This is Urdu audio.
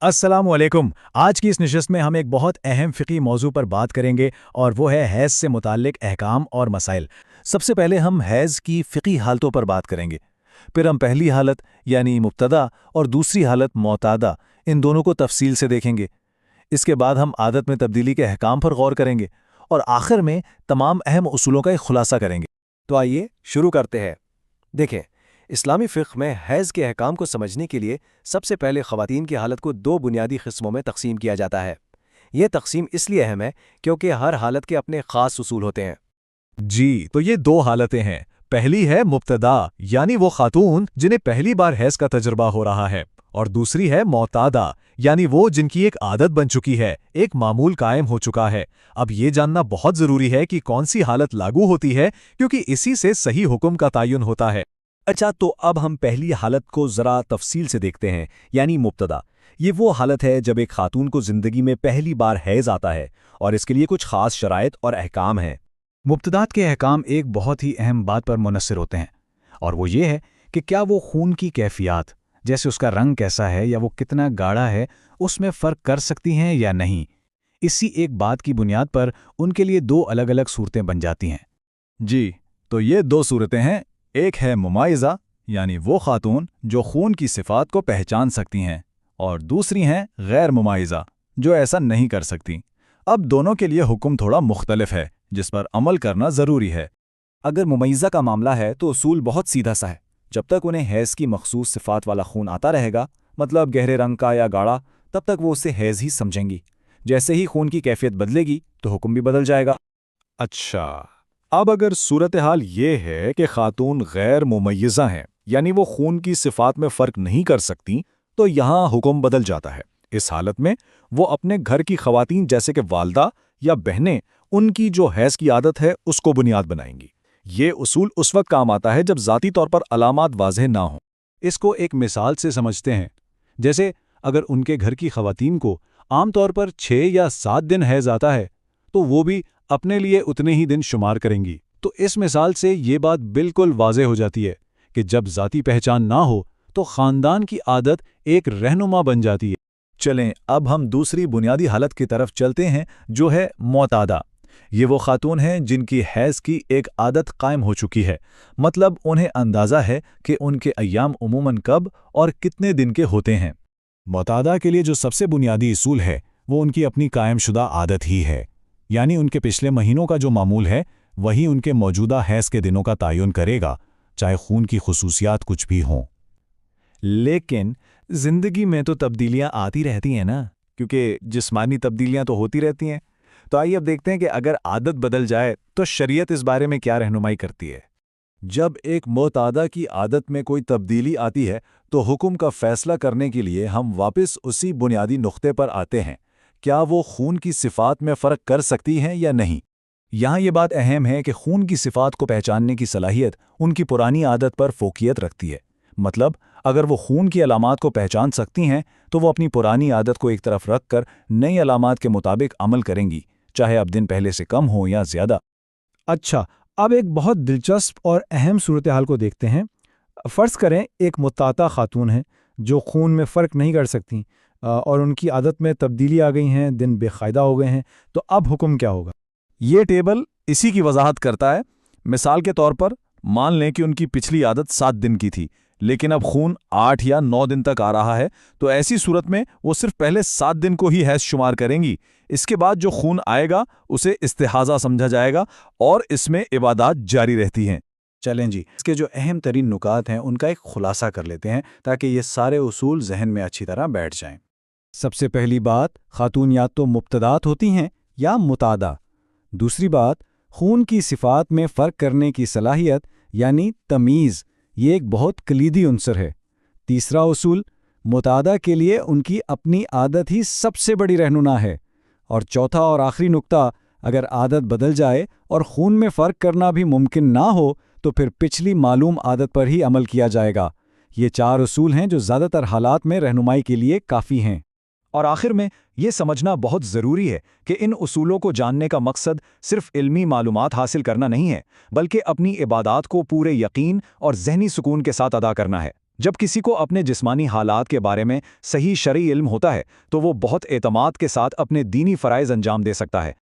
السلام علیکم۔ آج کی اس نشست میں ہم ایک بہت اہم فقہی موضوع پر بات کریں گے اور وہ ہے حیض سے متعلق احکام اور مسائل۔ سب سے پہلے ہم حیض کی فقہی حالتوں پر بات کریں گے، پھر ہم پہلی حالت یعنی مبتدا اور دوسری حالت معتادہ ان دونوں کو تفصیل سے دیکھیں گے۔ اس کے بعد ہم عادت میں تبدیلی کے احکام پر غور کریں گے اور آخر میں تمام اہم اصولوں کا ایک خلاصہ کریں گے۔ تو آئیے شروع کرتے ہیں۔ دیکھیں، اسلامی فقہ میں حیض کے احکام کو سمجھنے کے لیے سب سے پہلے خواتین کی حالت کو دو بنیادی قسموں میں تقسیم کیا جاتا ہے۔ یہ تقسیم اس لیے اہم ہے کیونکہ ہر حالت کے اپنے خاص اصول ہوتے ہیں۔ جی، تو یہ دو حالتیں ہیں۔ پہلی ہے مبتدا یعنی وہ خاتون جنہیں پہلی بار حیض کا تجربہ ہو رہا ہے، اور دوسری ہے معتادہ یعنی وہ جن کی ایک عادت بن چکی ہے، ایک معمول قائم ہو چکا ہے۔ اب یہ جاننا بہت ضروری ہے کہ کون سی حالت لاگو ہوتی ہے، کیونکہ اسی سے صحیح حکم کا تعین ہوتا ہے۔ اچھا، تو اب ہم پہلی حالت کو ذرا تفصیل سے دیکھتے ہیں، یعنی مبتدا۔ یہ وہ حالت ہے جب ایک خاتون کو زندگی میں پہلی بار حیض آتا ہے اور اس کے لیے کچھ خاص شرائط اور احکام ہیں۔ مبتدات کے احکام ایک بہت ہی اہم بات پر منحصر ہوتے ہیں، اور وہ یہ ہے کہ کیا وہ خون کی کیفیات، جیسے اس کا رنگ کیسا ہے یا وہ کتنا گاڑھا ہے، اس میں فرق کر سکتی ہیں یا نہیں۔ اسی ایک بات کی بنیاد پر ان کے لیے دو الگ الگ صورتیں بن جاتی ہیں۔ جی، تو یہ دو صورتیں ہیں۔ ایک ہے ممائزہ یعنی وہ خاتون جو خون کی صفات کو پہچان سکتی ہیں، اور دوسری ہیں غیر ممائزہ جو ایسا نہیں کر سکتی۔ اب دونوں کے لیے حکم تھوڑا مختلف ہے جس پر عمل کرنا ضروری ہے۔ اگر ممیزہ کا معاملہ ہے تو اصول بہت سیدھا سا ہے۔ جب تک انہیں حیض کی مخصوص صفات والا خون آتا رہے گا، مطلب گہرے رنگ کا یا گاڑھا، تب تک وہ اسے حیض ہی سمجھیں گی۔ جیسے ہی خون کی کیفیت بدلے گی تو حکم بھی بدل جائے گا۔ اچھا، اب اگر صورتحال یہ ہے کہ خاتون غیر ممیزہ ہیں یعنی وہ خون کی صفات میں فرق نہیں کر سکتی، تو یہاں حکم بدل جاتا ہے۔ اس حالت میں وہ اپنے گھر کی خواتین جیسے کہ والدہ یا بہنیں ان کی جو حیض کی عادت ہے اس کو بنیاد بنائیں گی۔ یہ اصول اس وقت کام آتا ہے جب ذاتی طور پر علامات واضح نہ ہوں۔ اس کو ایک مثال سے سمجھتے ہیں، جیسے اگر ان کے گھر کی خواتین کو عام طور پر 6 یا 7 دن حیض آتا ہے، تو وہ بھی اپنے لیے اتنے ہی دن شمار کریں گی۔ تو اس مثال سے یہ بات بالکل واضح ہو جاتی ہے کہ جب ذاتی پہچان نہ ہو تو خاندان کی عادت ایک رہنما بن جاتی ہے۔ چلیں اب ہم دوسری بنیادی حالت کی طرف چلتے ہیں جو ہے معتادہ۔ یہ وہ خاتون ہیں جن کی حیض کی ایک عادت قائم ہو چکی ہے، مطلب انہیں اندازہ ہے کہ ان کے ایام عموماً کب اور کتنے دن کے ہوتے ہیں۔ معتادہ کے لیے جو سب سے بنیادی اصول ہے وہ ان کی اپنی قائم شدہ عادت ہی ہے، یعنی ان کے پچھلے مہینوں کا جو معمول ہے وہی ان کے موجودہ حیض کے دنوں کا تعین کرے گا، چاہے خون کی خصوصیات کچھ بھی ہوں۔ لیکن زندگی میں تو تبدیلیاں آتی رہتی ہیں نا، کیونکہ جسمانی تبدیلیاں تو ہوتی رہتی ہیں۔ تو آئیے اب دیکھتے ہیں کہ اگر عادت بدل جائے تو شریعت اس بارے میں کیا رہنمائی کرتی ہے۔ جب ایک معتادہ کی عادت میں کوئی تبدیلی آتی ہے تو حکم کا فیصلہ کرنے کے لیے ہم واپس اسی بنیادی نقطے پر آتے ہیں، کیا وہ خون کی صفات میں فرق کر سکتی ہیں یا نہیں۔ یہاں یہ بات اہم ہے کہ خون کی صفات کو پہچاننے کی صلاحیت ان کی پرانی عادت پر فوقیت رکھتی ہے۔ مطلب اگر وہ خون کی علامات کو پہچان سکتی ہیں تو وہ اپنی پرانی عادت کو ایک طرف رکھ کر نئی علامات کے مطابق عمل کریں گی، چاہے اب دن پہلے سے کم ہوں یا زیادہ۔ اچھا، اب ایک بہت دلچسپ اور اہم صورتحال کو دیکھتے ہیں۔ فرض کریں ایک معتادہ خاتون ہے جو خون میں فرق نہیں کر سکتی اور ان کی عادت میں تبدیلی آ گئی ہیں، دن بے قاعدہ ہو گئے ہیں، تو اب حکم کیا ہوگا؟ یہ ٹیبل اسی کی وضاحت کرتا ہے۔ مثال کے طور پر مان لیں کہ ان کی پچھلی عادت 7 دن کی تھی، لیکن اب خون 8 یا 9 دن تک آ رہا ہے، تو ایسی صورت میں وہ صرف پہلے 7 دن کو ہی حیض شمار کریں گی۔ اس کے بعد جو خون آئے گا اسے استحاضہ سمجھا جائے گا اور اس میں عبادات جاری رہتی ہیں۔ چلیں جی، اس کے جو اہم ترین نکات ہیں ان کا ایک خلاصہ کر لیتے ہیں تاکہ یہ سارے اصول ذہن میں اچھی طرح بیٹھ جائیں۔ سب سے پہلی بات، خاتون یا تو مبتدات ہوتی ہیں یا معتادہ۔ دوسری بات، خون کی صفات میں فرق کرنے کی صلاحیت یعنی تمیز، یہ ایک بہت کلیدی عنصر ہے۔ تیسرا اصول، معتادہ کے لیے ان کی اپنی عادت ہی سب سے بڑی رہنما ہے۔ اور چوتھا اور آخری نقطہ، اگر عادت بدل جائے اور خون میں فرق کرنا بھی ممکن نہ ہو تو پھر پچھلی معلوم عادت پر ہی عمل کیا جائے گا۔ یہ 4 اصول ہیں جو زیادہ تر حالات میں رہنمائی کے لیے کافی ہیں۔ اور آخر میں یہ سمجھنا بہت ضروری ہے کہ ان اصولوں کو جاننے کا مقصد صرف علمی معلومات حاصل کرنا نہیں ہے، بلکہ اپنی عبادات کو پورے یقین اور ذہنی سکون کے ساتھ ادا کرنا ہے۔ جب کسی کو اپنے جسمانی حالات کے بارے میں صحیح شرعی علم ہوتا ہے تو وہ بہت اعتماد کے ساتھ اپنے دینی فرائض انجام دے سکتا ہے۔